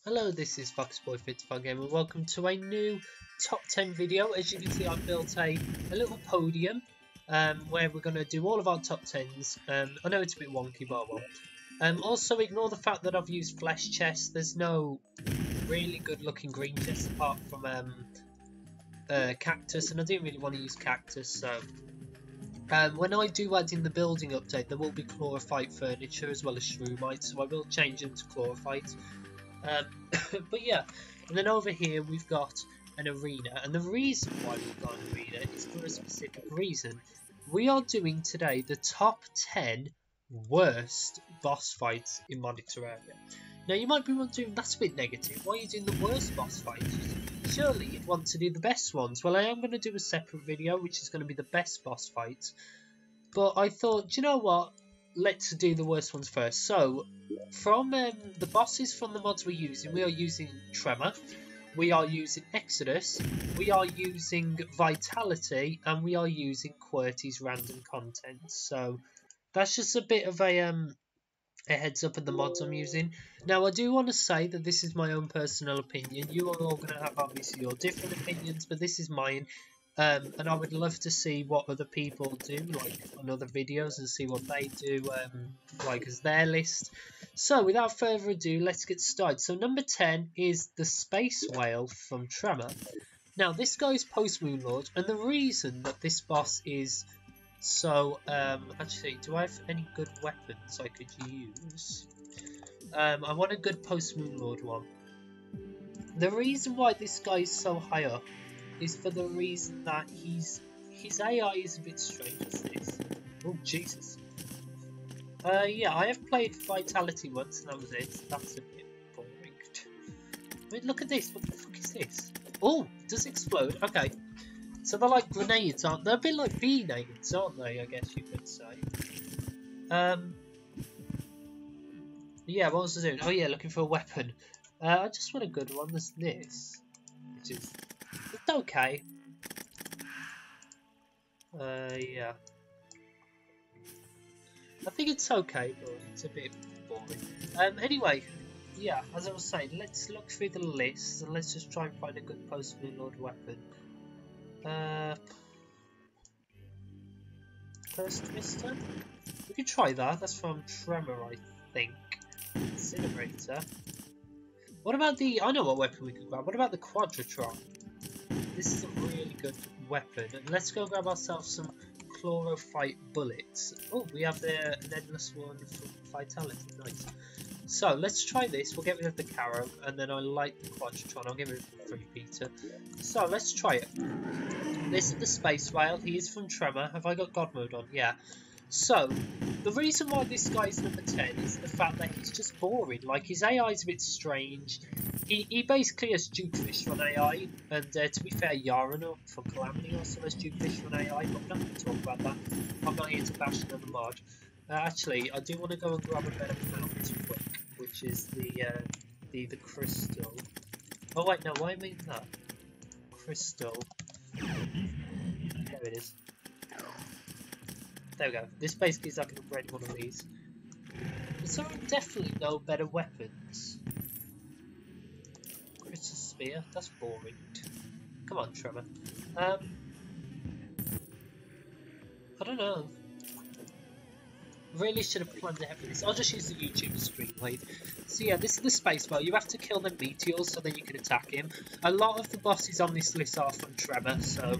Hello, this is Foxboy55 Game and welcome to a new top 10 video. As you can see, I've built a little podium where we're going to do all of our top 10s. I know it's a bit wonky, but I won't. Also, ignore the fact that I've used flesh chests. There's no really good looking green chests apart from cactus, and I didn't really want to use cactus, so when I do add in the building update, there will be chlorophyte furniture as well as shroomite, so I will change them to chlorophyte. But yeah, and then over here we've got an arena, and the reason why we've got an arena is for a specific reason. We are doing today the top 10 worst boss fights in modded Terraria. Now you might be wondering, that's a bit negative, why are you doing the worst boss fights? Surely you'd want to do the best ones. Well, I am going to do a separate video which is going to be the best boss fights, but I thought, do you know what, let's do the worst ones first. So from the bosses from the mods we're using, we are using Tremor, we are using Exodus, we are using Vitality, and we are using Qwerty's random content. So that's just a bit of a heads up of the mods I'm using. Now, I do want to say that this is my own personal opinion. You are all going to have obviously your different opinions, but this is mine. And I would love to see what other people do, like on other videos, and see what they do, like as their list. So, without further ado, let's get started. So, number 10 is the Space Whale from Tremor. Now, this guy is Post-Moon Lord, and the reason that this boss is so, actually, do I have any good weapons I could use? I want a good Post-Moon Lord one. The reason why this guy is so high up is for the reason that his AI is a bit strange. What's this? Oh, Jesus. Yeah, I have played Vitality once, and that was it. That's a bit boring. I mean, look at this. What the fuck is this? Oh, it does explode. Okay. So they're like grenades, aren't they? They're a bit like B-nades, aren't they, I guess you could say. Yeah, what was I doing? Oh yeah, looking for a weapon. I just want a good one. There's this, which is... it's okay. Yeah. I think it's okay, but it's a bit boring. Anyway, yeah, as I was saying, let's look through the list and let's just try and find a good Post-Moon Lord weapon. First Twister? We could try that. That's from Tremor, I think. Incinerator. What about the... I know what weapon we could grab. What about the Quadratron? This is a really good weapon. And let's go grab ourselves some chlorophyte bullets. Oh, we have an endless one from Vitality. Nice. So, let's try this. We'll get rid of the Carrow. And then I like the Quadratron. I'll give it a free Peter. So, let's try it. This is the Space Whale. He is from Tremor. Have I got God mode on? Yeah. So, the reason why this guy is number 10 is the fact that he's just boring. Like, his AI is a bit strange. He basically has Dukefish on AI, and to be fair, Yarana from Calamity also has Dukefish on AI, but I'm not going to talk about that. I'm not here to bash another mod. Actually, I do want to go and grab a better mount quick, which is the crystal. Oh wait, no, why am I in that? Crystal. There it is. There we go. This basically is like an upgrade one of these. So there are definitely no better weapons. Crystal Spear? That's boring. Come on, Tremor. I don't know. Really should have planned ahead for this. I'll just use the YouTube screen, wait. So yeah, this is the Space Whale. You have to kill the meteors so then you can attack him. A lot of the bosses on this list are from Tremor, so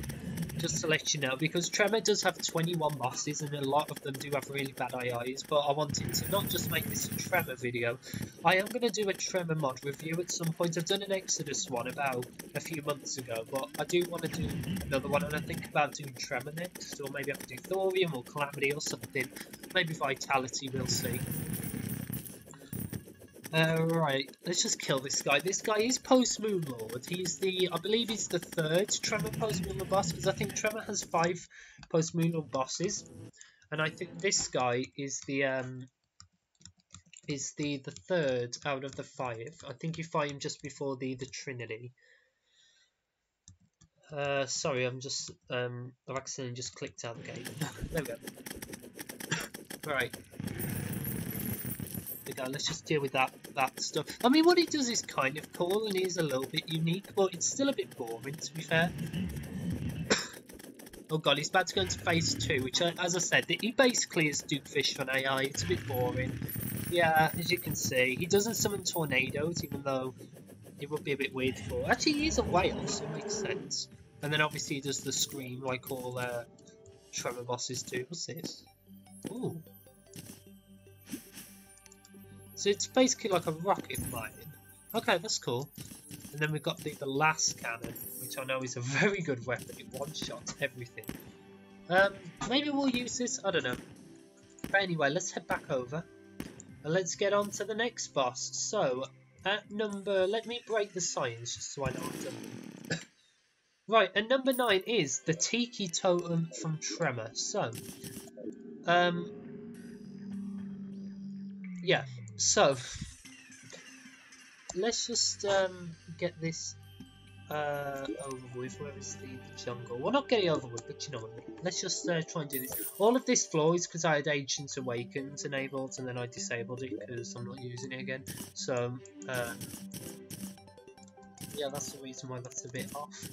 just to let you know, because Tremor does have 21 bosses and a lot of them do have really bad AIs, but I wanted to not just make this a Tremor video. I am going to do a Tremor mod review at some point. I've done an Exodus one about a few months ago, but I do want to do another one, and I think about doing Tremor next, or maybe I can do Thorium or Calamity or something. Maybe Vitality, we'll see. Right, let's just kill this guy. This guy is Post-Moon Lord. He's I believe he's the third Tremor Post-Moon Lord boss, because I think Tremor has 5 Post-Moon Lord bosses. And I think this guy is the third out of the 5. I think you fight him just before the Trinity. Sorry, I'm just, I've accidentally just clicked out the game. There we go. Right. we go. Let's just deal with that stuff. I mean, what he does is kind of cool and is a little bit unique, but it's still a bit boring, to be fair. Oh god, he's about to go into phase 2, which, as I said, he basically is Duke Fish for an AI. It's a bit boring. Yeah, as you can see, he doesn't summon tornadoes, even though it would be a bit weird for... Actually, he is a whale, so it makes sense. And then obviously he does the scream like all Tremor bosses do. What's this? Ooh. So it's basically like a rocket fighting. Okay, that's cool. And then we've got the last cannon, which I know is a very good weapon. It one-shots everything. Maybe we'll use this. I don't know. But anyway, let's head back over. And let's get on to the next boss. So, at number... Let me break the science just so I know what I'm Right, and number 9 is the Tiki Totem from Tremor. So, yeah, so let's just get this over with. Where is the jungle? Well, not get it over with, but you know what I mean. Let's just try and do this. All of this floor is because I had Ancient Awakens enabled, and then I disabled it because I'm not using it again. So, yeah, that's the reason why that's a bit off.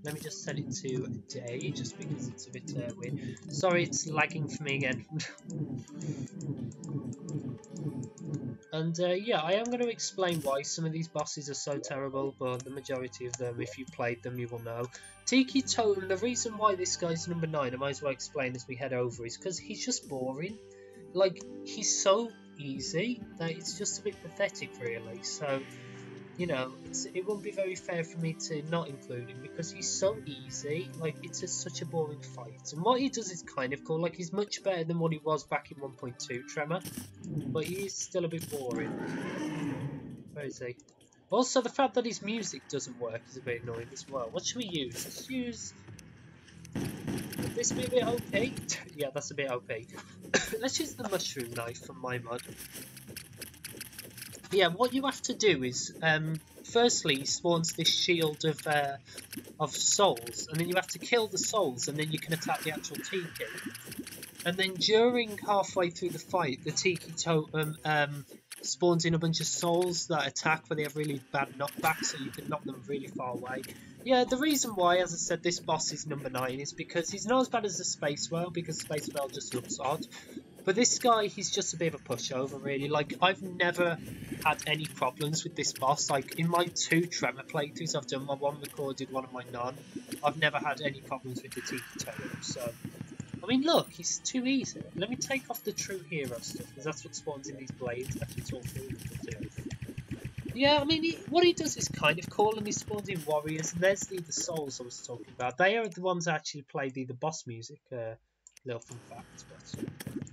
Let me just set it to day, just because it's a bit weird. Sorry, it's lagging for me again. And yeah, I am going to explain why some of these bosses are so terrible, but the majority of them, if you played them, you will know. Tiki Totem, the reason why this guy's number 9, I might as well explain as we head over, is because he's just boring. Like, he's so easy that it's just a bit pathetic, really. So, you know, it wouldn't be very fair for me to not include him because he's so easy. Like, it's just such a boring fight. And what he does is kind of cool. Like, he's much better than what he was back in 1.2 Tremor, but he is still a bit boring. Where is he? Also, the fact that his music doesn't work is a bit annoying as well. What should we use? Let's use... Would this be a bit OP? Yeah, that's a bit OP. Let's use the mushroom knife from my mod. Yeah, what you have to do is, firstly, he spawns this shield of souls, and then you have to kill the souls, and then you can attack the actual Tiki. And then during halfway through the fight, the Tiki Totem spawns in a bunch of souls that attack, but they have really bad knockback, so you can knock them really far away. Yeah, the reason why, as I said, this boss is number 9 is because he's not as bad as the Space Whale, because Space Whale just looks odd. But this guy, he's just a bit of a pushover, really. Like, I've never had any problems with this boss. Like, in my 2 Tremor playthroughs I've done, my one recorded, one of my none, I've never had any problems with the Tiki Totem, so... I mean, look, he's too easy. Let me take off the true hero stuff, because that's what spawns in these blades. That's all through. Yeah, I mean, what he does is kind of cool, and he spawns in warriors, and there's the souls I was talking about. They are the ones that actually play the boss music. Little fun fact, but...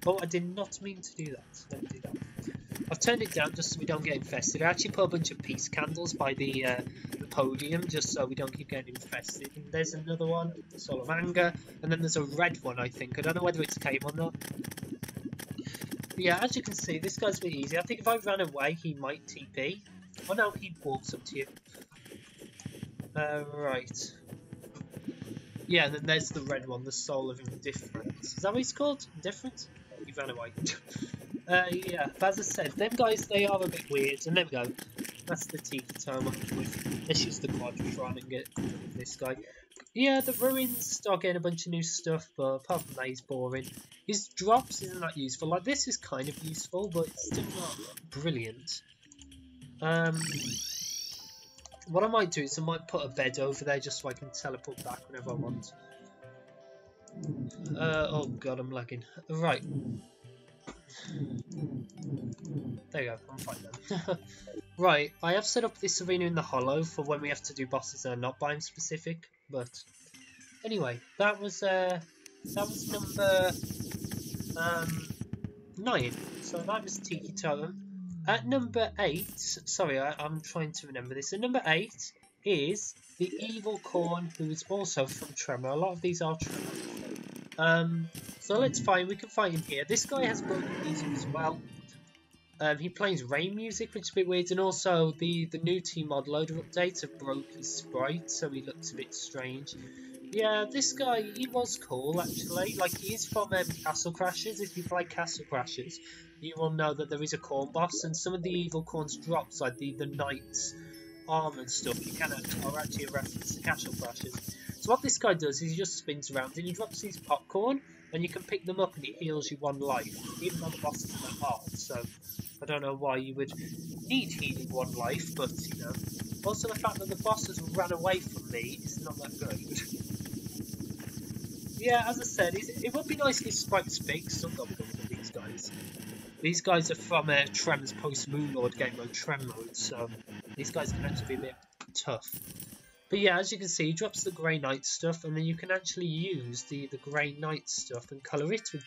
Oh, I did not mean to do that. Let me do that. I've turned it down just so we don't get infested. I actually put a bunch of peace candles by the podium just so we don't keep getting infested. And there's another one, Soul of Anger, and then there's a red one, I think. I don't know whether it's came or not. But yeah, as you can see, this guy's a bit easy. I think if I ran away, he might TP. Oh no, he walks up to you. Right. Yeah, and then there's the red one, the Soul of Indifference. Is that what it's called? Indifference? Oh, he ran away. Yeah, but as I said, them guys, they are a bit weird. And there we go. That's the Tiki Totem. Let's use the Quadratron and get this guy. Yeah, the ruins are getting a bunch of new stuff, but apart from that, he's boring. His drops isn't that useful. Like, this is kind of useful, but it's still not brilliant. What I might do is I might put a bed over there just so I can teleport back whenever I want. Oh god, I'm lagging. Right. There you go, I'm fine then. Right, I have set up this arena in the hollow for when we have to do bosses that are not biome specific, but anyway, that was number 9. So that was Tiki Totem. At number 8, sorry, I'm trying to remember this. At number 8 is the Evil Corn, who is also from Tremor. A lot of these are Tremor. So let's find, we can find him here. This guy has broken music as well. He plays rain music, which is a bit weird, and also the new team mod loader updates have broke his sprite, so he looks a bit strange. Yeah, this guy, he was cool, actually. Like, he is from Castle Crashers. If you play Castle Crashers, you will know that there is a corn boss, and some of the evil corns drops, like the knight's armor and stuff, you can are actually a reference to Castle Crashers. So what this guy does is he just spins around and he drops these popcorn, and you can pick them up and it heals you 1 life, even though the boss isn't that hard. So I don't know why you would need healing 1 life, but you know. Also the fact that the boss has ran away from me is not that good. Yeah, as I said, it would be nice if Spike's big. Still got to with these guys. These guys are from Tremor's post-Moonlord game mode, Tremor, so these guys can actually be a bit tough. But yeah, as you can see, he drops the Grey Knight stuff, and then you can actually use the Grey Knight stuff and colour it with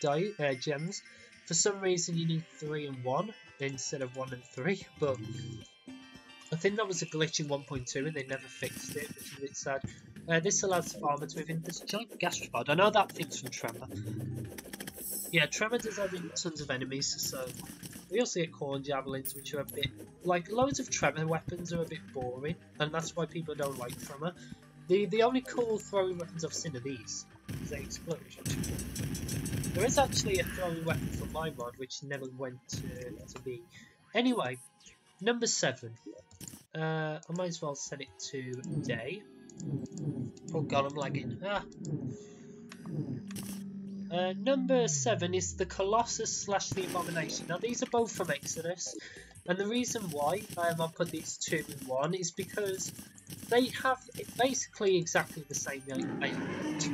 gems. For some reason, you need 3 and 1 instead of 1 and 3, but I think that was a glitch in 1.2 and they never fixed it, which is a bit sad. This allows the farmer to move in this giant gastropod. I know that thing's from Tremor. Yeah, Tremor does have tons of enemies, so we also get corn javelins, which are a bit like loads of Tremor weapons are a bit boring, and that's why people don't like Tremor. The only cool throwing weapons I've seen are these, because they explode. There is actually a throwing weapon from my mod which never went to be. Anyway, number 7. I might as well set it to day. Oh god, I'm lagging. Number 7 is the Colossus / the Abomination. Now these are both from Exodus, and the reason why I put these 2 in 1 is because they have basically exactly the same layout.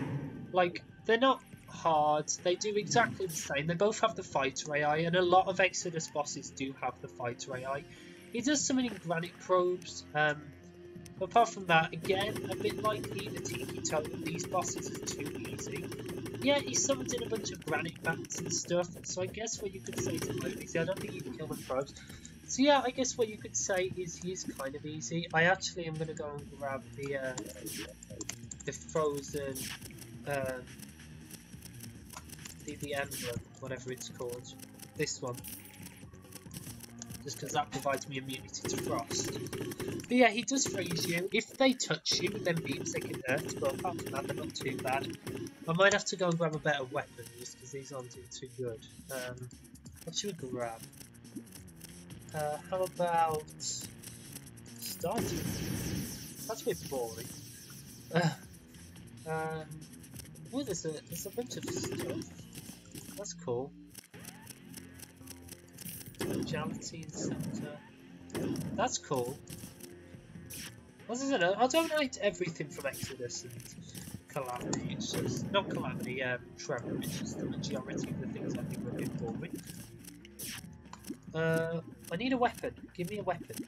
Like, they're not hard, they do exactly the same, they both have the fighter AI, and a lot of Exodus bosses do have the fighter AI. He does summoning granite probes, but apart from that, again, a bit like the Tiki Totem, these bosses are too easy. Yeah, he summons in a bunch of granite bats and stuff, so I guess what you could say is quite easy. I don't think you can kill them probes. So yeah, I guess what you could say is he's kind of easy. I actually am going to go and grab the frozen, the emblem, whatever it's called. This one. Just because that provides me immunity to frost. But yeah, he does freeze you. If they touch you with them beams, they can hurt, but apart from that, they're not too bad. I might have to go and grab a better weapon, just because these aren't doing too good. What should we grab? How about starting? That's a bit boring. Oh, there's a bunch of stuff. That's cool. Gelatine Center. That's cool. As I said, I don't like everything from Exodus and Calamity. It's just not Calamity, Tremor. It's just the majority of the things I think are a bit boring. I need a weapon. Give me a weapon.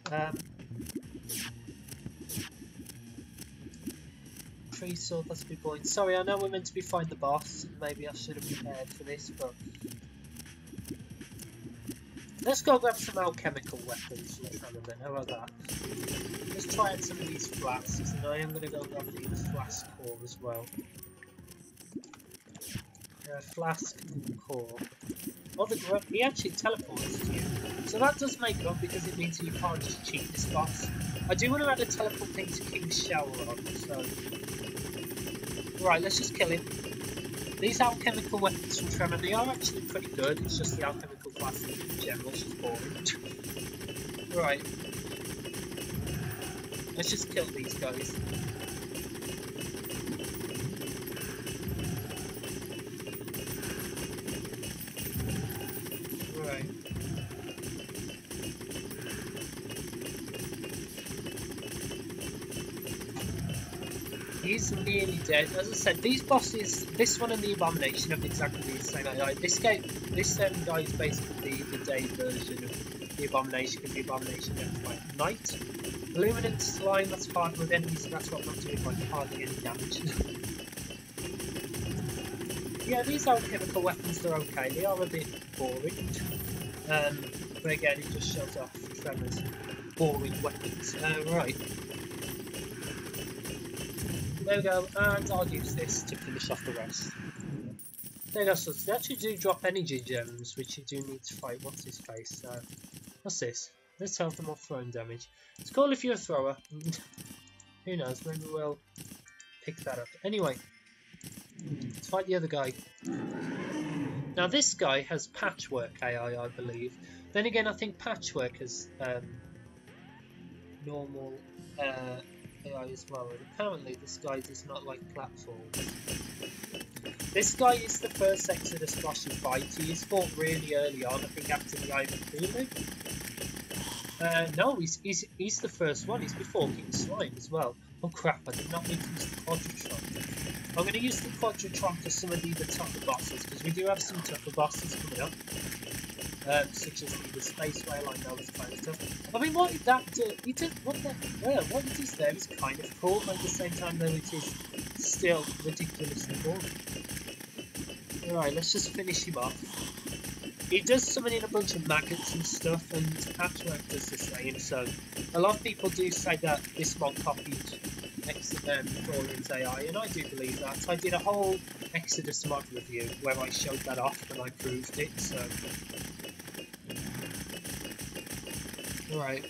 Tree sword. That's a good point. Sorry, I know we're meant to be fighting the boss. Maybe I should have prepared for this, but. Let's go grab some alchemical weapons from Tremor then, how about that? Let's try out some of these flasks, and I am going to go grab the flask core as well. Flask core. Oh, he actually teleports to you. So that does make up because it means you can't just cheat this boss. I do want to add a teleport thing to King's Shower on, so... Right, let's just kill him. These alchemical weapons from Tremor, they are actually pretty good, it's just the alchemical plastic in general is just boring. Right. Let's just kill these guys. Right. He's nearly dead. As I said, these bosses, this one and the Abomination, have exactly the same AI. This guy is basically the day version of the Abomination, because the Abomination gets like night. Luminant Slime, that's hard with enemies, so that's what I'm not doing, like hardly any damage. Yeah, these alchemical weapons are okay. They are a bit boring. But again, it just shows off Tremor's boring weapons. Right. There we go, and I'll use this to finish off the rest. There you go, so they actually do drop energy gems, which you do need to fight. What's his face? What's this? Let's health them off throwing damage. It's cool if you're a thrower. Who knows, maybe we'll pick that up. Anyway, let's fight the other guy. Now this guy has Patchwork AI, I believe. Then again, I think Patchwork has normal AI as well. And apparently this guy does not like platforms. This guy is the first Exodus boss you fight. He is fought really early on, I think after the Iron Cooler. No, he's the first one. He's before King Slime as well. Oh crap, I did not mean to use the Quadratron. I'm going to use the Quadratron for some of the tougher bosses, because we do have some tougher bosses coming up. Such as the Space Whale, I know, this kind of stuff. I mean, what did that do? What it is there is kind of cool, but at the same time though it is still ridiculously boring. Alright, let's just finish him off. He does summon in a bunch of maggots and stuff, and Patchwork does the same, so a lot of people do say that this mod copied Thorian's AI, and I do believe that. I did a whole Exodus mod review where I showed that off and I proved it, so... Alright.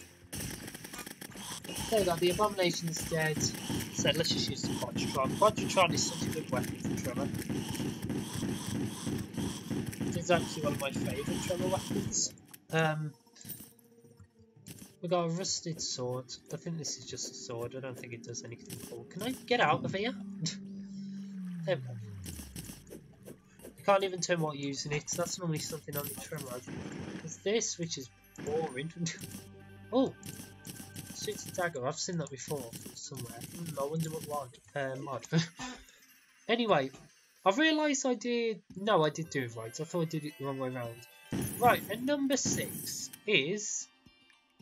There we go, the Abomination's dead. So let's just use the Quadratron. Quadratron is such a good weapon for Tremor. It's actually one of my favourite Tremor weapons. We got a rusted sword. I think this is just a sword. I don't think it does anything cool. Can I get out of here? There we go. I can't even turn while using it. That's normally something on the Tremor. There's this, which is boring. Oh! Shoots a dagger. I've seen that before from somewhere. I wonder what mod. Anyway, I've realised I did... No, I did do it right. I thought I did it the wrong way around. Right, and number 6 is...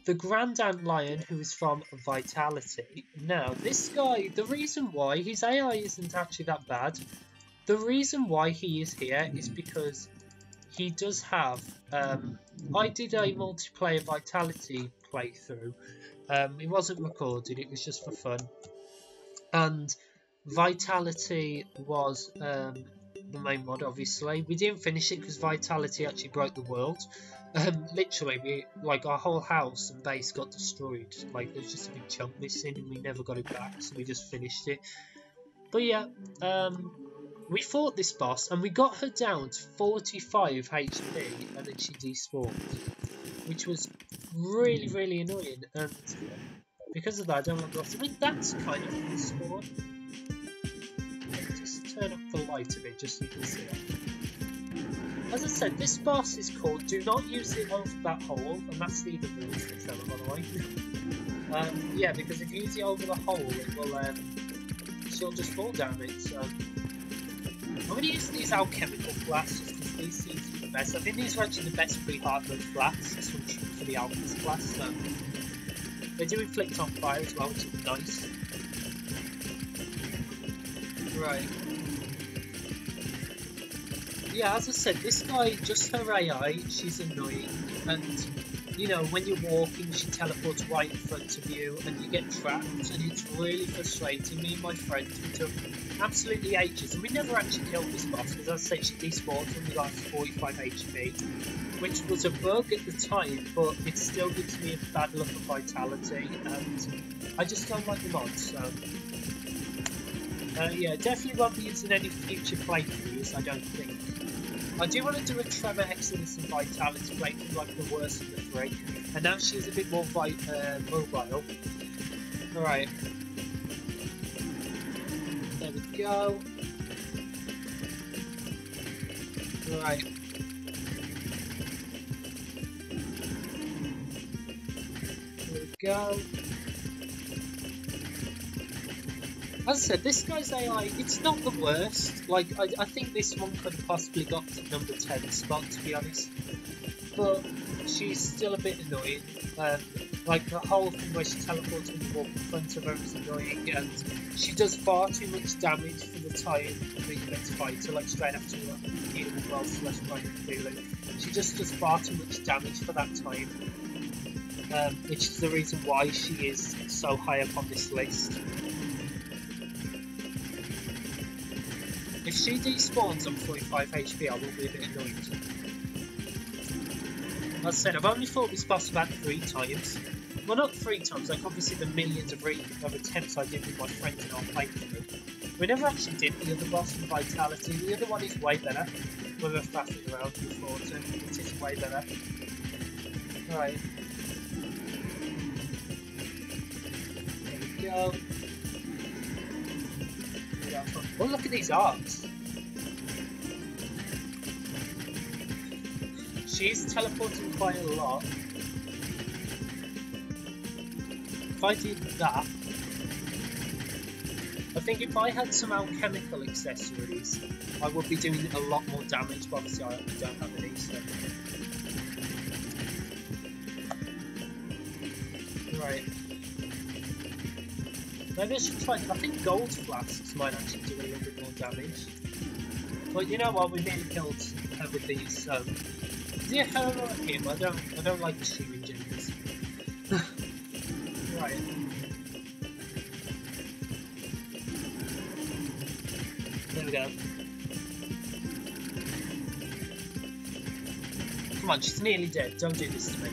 the Grand Ant Lion, who is from Vitality. Now, this guy, the reason why his AI isn't actually that bad, the reason why he is here is because he does have, I did a multiplayer Vitality playthrough. It wasn't recorded, it was just for fun. And Vitality was the main mod, obviously. We didn't finish it because Vitality actually broke the world. Literally, our whole house and base got destroyed. Like, there's just a big chunk missing and we never got it back, so we just finished it. But yeah, we fought this boss and we got her down to 45 HP and then she despawned, which was really, really annoying. And because of that, I don't want to... I mean, that's kind of a spawn. Just turn up the light a bit just so you can see it. As I said, this boss is called Do Not Use It Over That Hole, and that's the rules for Tremor, by the way. Yeah, because if you use it over the hole, it will, she'll just fall down it, so... I'm going to use these alchemical flats, just because these seem to be the best. I think these are actually the best pre-hard mode flats, this one's for the alchemist class, so... They do inflict on fire as well, which is nice. Right. Yeah, as I said, this guy, just her AI, she's annoying, and, you know, when you're walking, she teleports right in front of you, and you get trapped, and it's really frustrating. Me and my friends, we took absolutely ages, and we never actually killed this boss, because as I said, she despawned when we got 45 HP, which was a bug at the time, but it still gives me a bad look of Vitality, and I just don't like the mod, so... yeah, definitely won't be using any future playthroughs, I don't think. I do want to do a Tremor, Exodus and Vitality playthrough, like the worst of the 3, and now she's a bit more mobile. Alright. There we go. Alright. There we go. As I said, this guy's AI, it's not the worst. Like, I think this one could have possibly got to number 10 spot, to be honest. But she's still a bit annoying. Like, the whole thing where she teleports when you walk in front of her is annoying, and she does far too much damage for the time that you get to fight her, like straight after healing as well, slash Iron Cooler. She just does far too much damage for that time. Which is the reason why she is so high up on this list. If she despawns on 45 HP, I will be a bit annoyed. As I said, I've only fought this boss about 3 times. Well, not 3 times, like obviously the millions of attempts I did with my friends in our playthrough. We never actually did the other boss in Vitality. The other one is way better. When we're faffing around before, so it is way better. Right. There we go. Oh, look at these arcs. She's teleporting quite a lot. If I did that, I think if I had some alchemical accessories, I would be doing a lot more damage, but obviously I don't have any, so... Right. Maybe I should try... I think gold flasks might actually do a little bit more damage. But you know what, we nearly killed her with these, so... Yeah, I like him. I don't like the shooting genius. Right. There we go. Come on, she's nearly dead. Don't do this to me.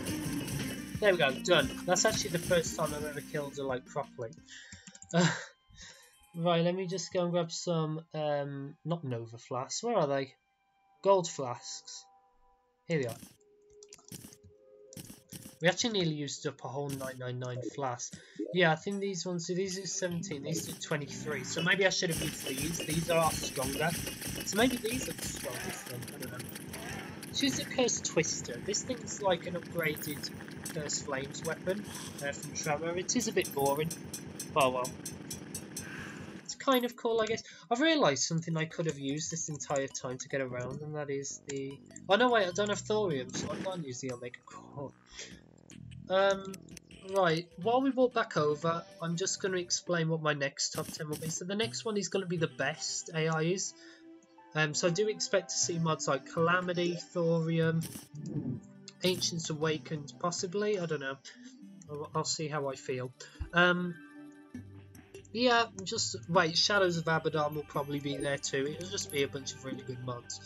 There we go, done. That's actually the first time I've ever killed her, like, properly. Right, let me just go and grab some, not Nova flasks. Where are they? Gold flasks. Here we are. We actually nearly used up a whole 999 flasks. Yeah, I think these ones, so these are 17, these are 23. So maybe I should have used these. These are stronger. So maybe these are the strongest then. I don't know. She's a Cursed Twister. This thing's like an upgraded Cursed Flames weapon from Tremor. It is a bit boring. Oh well. It's kind of cool, I guess. I've realised something I could have used this entire time to get around, and that is the... Oh no, wait, I don't have thorium, so I can't use the Omega Core. Right, while we walk back over, I'm just going to explain what my next top 10 will be. So the next one is going to be the best AIs. So I do expect to see mods like Calamity, Thorium, Ancients Awakened, possibly. I don't know. I'll see how I feel. Yeah, just wait. Shadows of Abaddon will probably be there too. It'll just be a bunch of really good mods.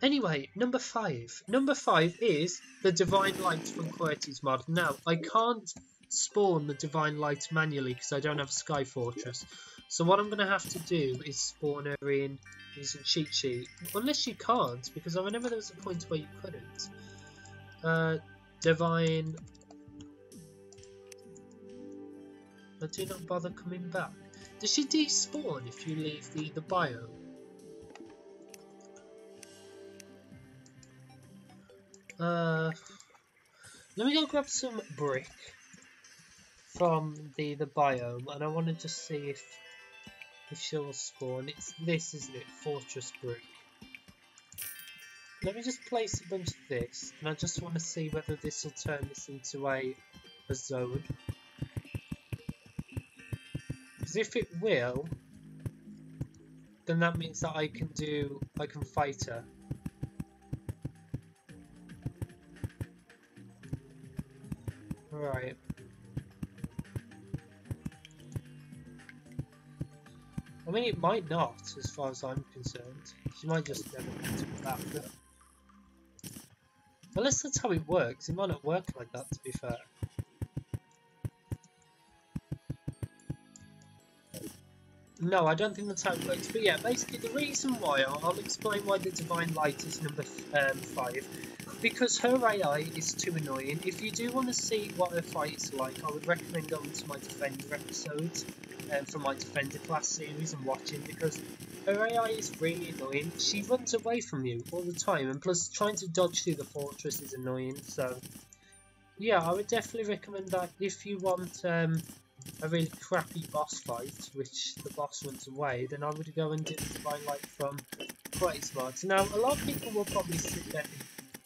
Anyway, number 5. Number 5 is the Divine Light from Qwerty's mod. Now, I can't spawn the Divine Light manually because I don't have a Sky Fortress. So what I'm going to have to do is spawn her in using Cheat Sheet. Unless you can't, because I remember there was a point where you couldn't. Divine... I do not bother coming back. Does she despawn if you leave the biome? Let me go grab some brick from the biome, and I want to just see if she'll spawn. It's this, isn't it? Fortress brick. Let me just place a bunch of this, and I just want to see whether this will turn this into a zone. Because if it will, then that means that I can fight her. Right. I mean, it might not, as far as I'm concerned. She might just never get to that. But unless that's how it works, it might not work like that, to be fair. No, I don't think that's how it works. But yeah, basically the reason why, I'll explain why the Divine Light is number 5. Because her AI is too annoying. If you do want to see what her fight is like, I would recommend going to my Defender episodes from my Defender class series and watching, because her AI is really annoying. She runs away from you all the time, and plus trying to dodge through the fortress is annoying. So yeah, I would definitely recommend that if you want a really crappy boss fight, which the boss runs away, then I would go and do the Divine Light from Qwerty's mods. Now, a lot of people will probably sit there.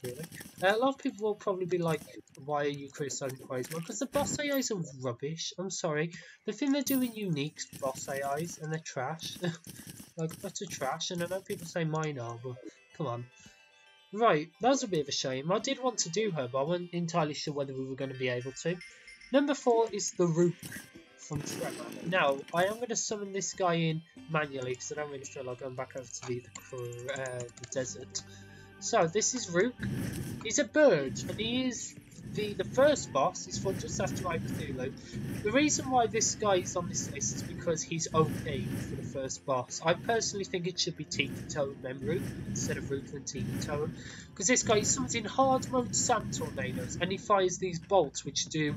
Really? A lot of people will probably be like, why are you criticising Qwerty's mod? Because the boss AIs are rubbish. I'm sorry. The thing they're doing unique is boss AIs, and they're trash. Like, utter trash. And I know people say mine are, but come on. Right, that was a bit of a shame. I did want to do her, but I wasn't entirely sure whether we were going to be able to. Number 4 is the Rook from Tremor. Now, I am going to summon this guy in manually, because I don't really feel like going back over to the desert. So, this is Rook. He's a bird, and he is the first boss is fought just after I Cthulhu. The reason why this guy is on this list is because he's OP for the first boss. I personally think it should be Tiki Totem then Root instead of Root and Tiki Totem, because this guy summons in hard mode sand tornadoes and he fires these bolts which do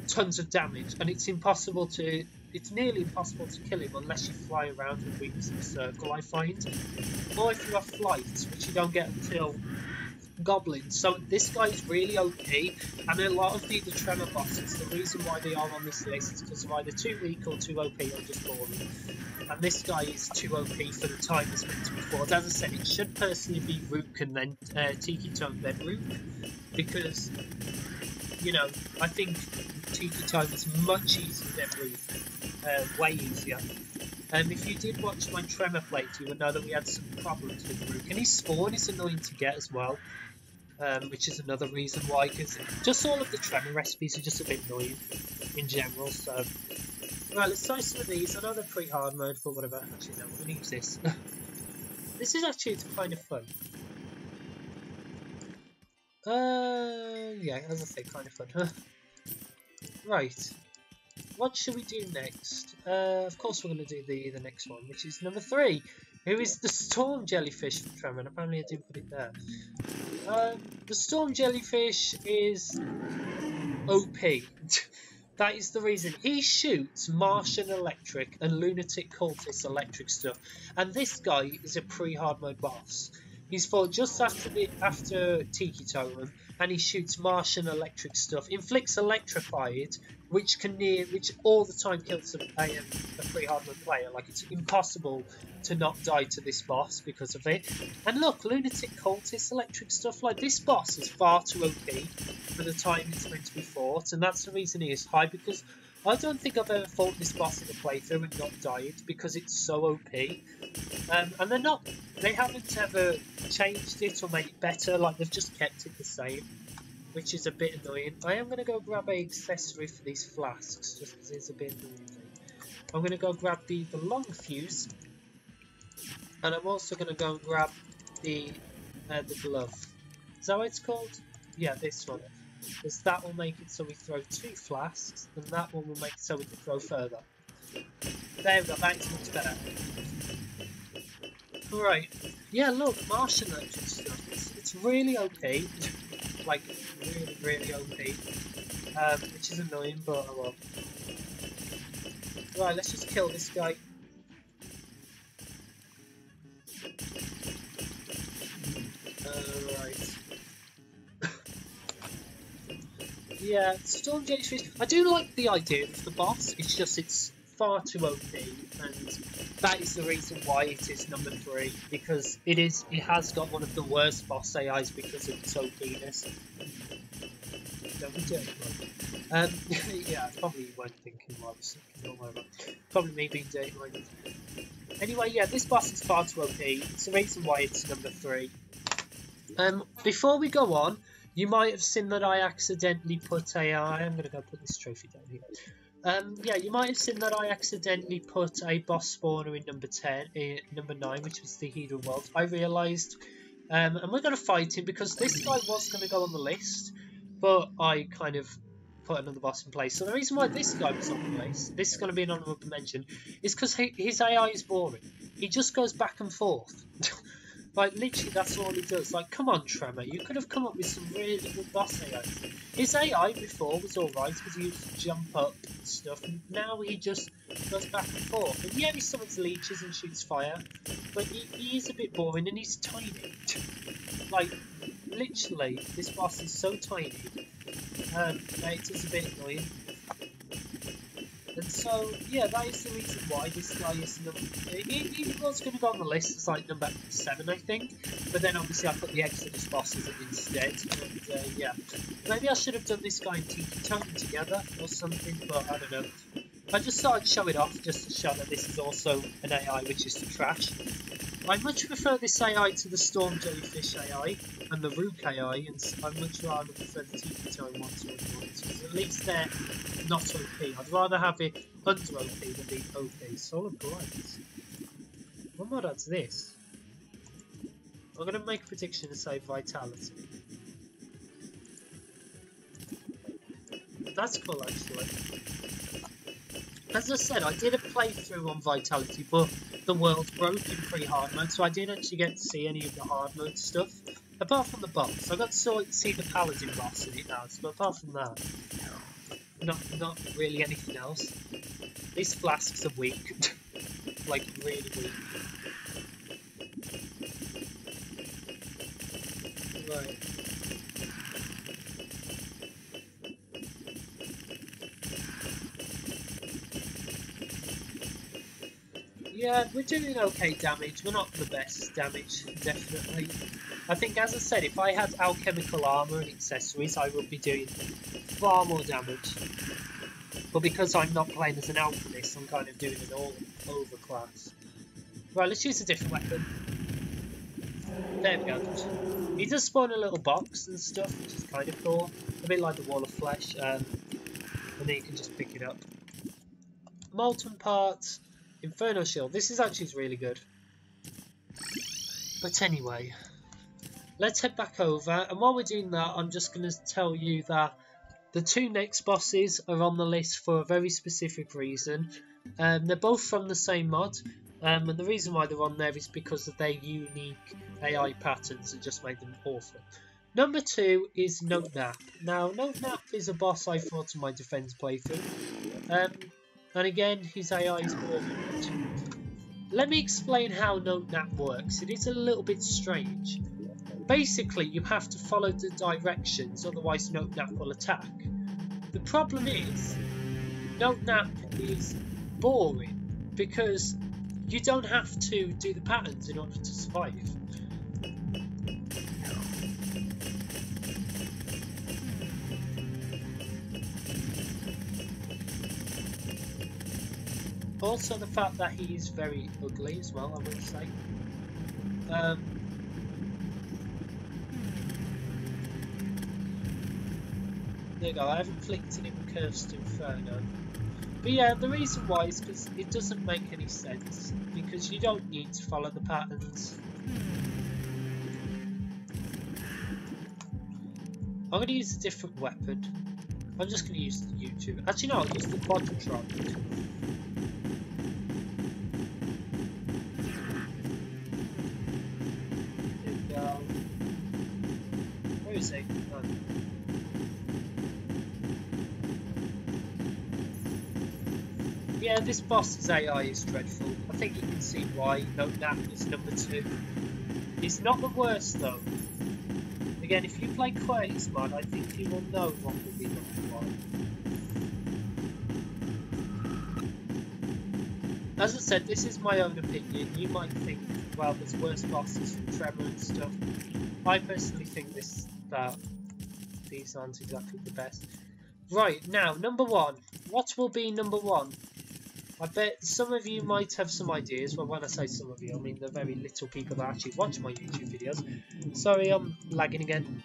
tons of damage, and it's nearly impossible to kill him unless you fly around with wings in a circle, I find, or if you have flight, which you don't get until goblins. So this guy is really OP, and a lot of the Tremor bosses, the reason why they are on this list is because they're either too weak or too OP or just boring. And this guy is too OP for the time it's meant to be fought. As I said, it should personally be Rook and then Tiki Totem then Rook, because, you know, I think Tiki Totem is much easier than Rook, way easier. If you did watch my Tremor playthrough, you would know that we had some problems with Rook, and his spawn is annoying to get as well. Which is another reason why, because just all of the Tremor recipes are just a bit annoying in general. So, right, let's try some of these. I know they're pretty hard mode, but whatever. Actually, no, we're going to use this. This is actually kind of fun. Yeah, as I say, kind of fun. Right, what should we do next? Of course, we're going to do the next one, which is number 3. Who is the Storm Jellyfish from Tremor? And apparently I didn't put it there. The Storm Jellyfish is OP. That is the reason. He shoots Martian electric and lunatic cultist electric stuff. And this guy is a pre-hard mode boss. He's fought just after Tiki Totem, and he shoots Martian electric stuff, inflicts electrified, which all the time kills a pre-hard mode player. Like, it's impossible to not die to this boss because of it. And look, lunatic cultist electric stuff, like, this boss is far too OP for the time it's meant to be fought, and that's the reason he is high, because I don't think I've ever fought this boss in a playthrough and not died, because it's so OP. And they haven't ever changed it or made it better, like, they've just kept it the same, which is a bit annoying. I am going to go grab an accessory for these flasks, just because it's a bit annoying. I'm going to go grab the long fuse, and I'm also going to go and grab the glove. Is that what it's called? Yeah, this one. Because that will make it so we throw 2 flasks, and that one will make it so we can throw further. There we go, that is much better. Alright, yeah, look, Martian electric stuff, it's really OP, like, really, really OP, which is annoying, but oh well. Right, let's just kill this guy. Right. Yeah, Storm Jellyfish, I do like the idea of the boss, it's just it's far too OP, and that is the reason why it is number 3, because it has got one of the worst boss AIs because of its OPness. Don't be dirty, yeah, I probably weren't thinking what I was thinking, or whatever. Probably me being dirty-minded. Anyway, yeah, this boss is far too OP, it's the reason why it's number 3. Before we go on, you might have seen that I accidentally put I'm going to go put this trophy down here. Yeah, you might have seen that I accidentally put a boss spawner in number 9, which was the Hydra World. I realised, and we're going to fight him because this guy was going to go on the list, but I kind of put another boss in place. So the reason why this guy was on the list, this is going to be an honourable mention, is because his AI is boring. He just goes back and forth. Like, literally, that's all he does. Like, come on, Tremor, you could have come up with some really good boss AI. His AI before was alright, because he used to jump up and stuff, and now he just goes back and forth. And yeah, he summons leeches and shoots fire, but he is a bit boring, and he's tiny. Like, literally, this boss is so tiny, it is a bit annoying. And so, yeah, that is the reason why this guy is number... He was going to go on the list as, like, number 7, I think. But then, obviously, I put the Exodus bosses instead. And, yeah. Maybe I should have done this guy and Tiki Totem together or something, but I don't know. I just thought I'd show it off just to show that this is also an AI, which is the trash. I much prefer this AI to the Storm Jellyfish AI and the Rook AI, and I much rather prefer the Tiki Totem ones, because at least they're not OP. I'd rather have it under OP than be OP. Solar Bright. What mod adds this? I'm going to make a prediction and say Vitality. That's cool, actually. As I said, I did a playthrough on Vitality, but the world broke in pre-hard mode, so I didn't actually get to see any of the hard mode stuff. Apart from the boss. I got to see the Paladin boss in it now, but apart from that, not really anything else. These flasks are weak. Like, really weak. Right. Yeah, we're doing okay damage. We're not the best damage, definitely. I think, as I said, if I had alchemical armor and accessories, I would be doing far more damage. But because I'm not playing as an alchemist, I'm kind of doing an all-over class. Right, let's use a different weapon. There we go. He does spawn a little box and stuff, which is kind of cool. A bit like the Wall of Flesh. And then you can just pick it up. Molten Parts. Inferno Shield. This is actually really good. But anyway, let's head back over. And while we're doing that, I'm just going to tell you that the two next bosses are on the list for a very specific reason. They're both from the same mod. And the reason why they're on there is because of their unique AI patterns that just made them awful. Number 2 is Note Nap. Now, Note Nap is a boss I fought in my defense playthrough. And again, his AI is more good. Let me explain how Note Nap works. It is a little bit strange. Basically, you have to follow the directions, otherwise Note Nap will attack. The problem is, Note Nap is boring, because you don't have to do the patterns in order to survive. Also, the fact that he is very ugly as well, I would say. There you go, I haven't flicked him Cursed Inferno. But yeah, the reason why is because it doesn't make any sense. Because you don't need to follow the patterns. I'm going to use a different weapon. I'm just going to use the YouTube. Actually, no, I'll use the Quadratron. Yeah, this boss's AI is dreadful. I think you can see why Note Nap is number 2. It's not the worst though. Again, if you play Qwerty's mod, I think you will know what will be number 1. As I said, this is my own opinion. You might think, well, there's worse bosses from Tremor and stuff. I personally think these aren't exactly the best. Right, now, number 1. What will be number 1? I bet some of you might have some ideas. Well, when I say some of you, I mean the very little people that actually watch my YouTube videos. Sorry, I'm lagging again.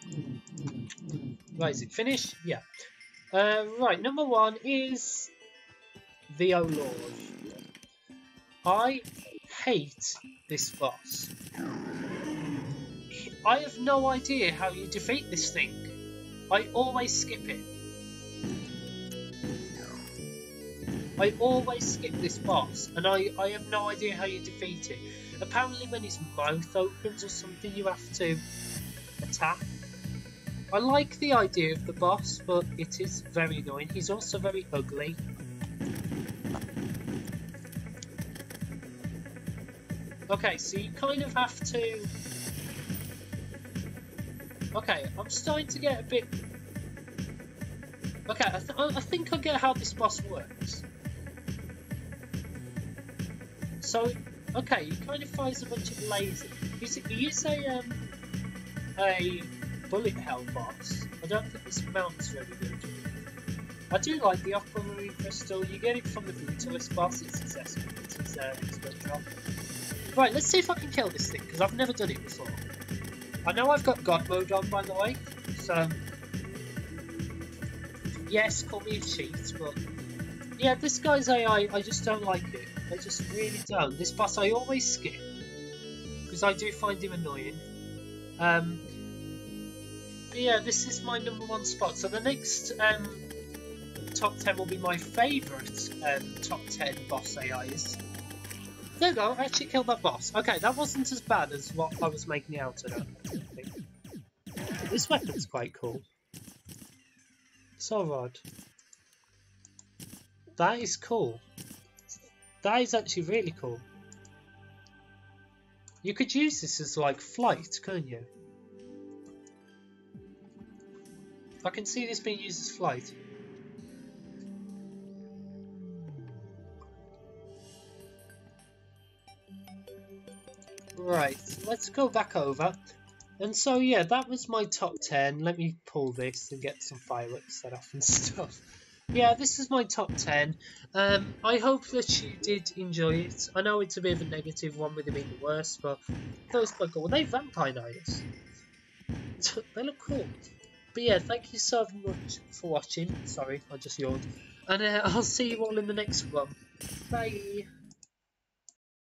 Right, is it finished? Yeah. Right, number 1 is the Oh Lord. I hate this boss. I have no idea how you defeat this thing. I always skip it. I always skip this boss, and I have no idea how you defeat it. Apparently when his mouth opens or something, you have to attack. I like the idea of the boss, but it is very annoying. He's also very ugly. Okay, so you kind of have to... Okay, I'm starting to get a bit... Okay, I think I get how this boss works. So, okay, he kind of fires a bunch of lasers. You use a bullet hell boss. I don't think this mount's very good. I do like the aquamarine crystal. You get it from the brutalist boss. It's his expert drop. Right, let's see if I can kill this thing, because I've never done it before. I know I've got God mode on, by the way, so... Yes, call me a cheat, but... Yeah, this guy's AI, I just don't like it. I just really don't. This boss I always skip, because I do find him annoying. But yeah, this is my number 1 spot. So the next top 10 will be my favourite top 10 boss AIs. There you go, I actually killed that boss. Okay, that wasn't as bad as what I was making it out to. This weapon's quite cool. So rod. That is cool. That is actually really cool. You could use this as like flight, couldn't you? I can see this being used as flight. Right, let's go back over. And so yeah, that was my top 10. Let me pull this and get some fireworks set off and stuff. Yeah, this is my top 10. I hope that you did enjoy it. I know it's a bit of a negative one with it being the worst, but that was quite cool. Are they vampire knives? They look cool. But yeah, thank you so much for watching. Sorry, I just yawned. And I'll see you all in the next one. Bye!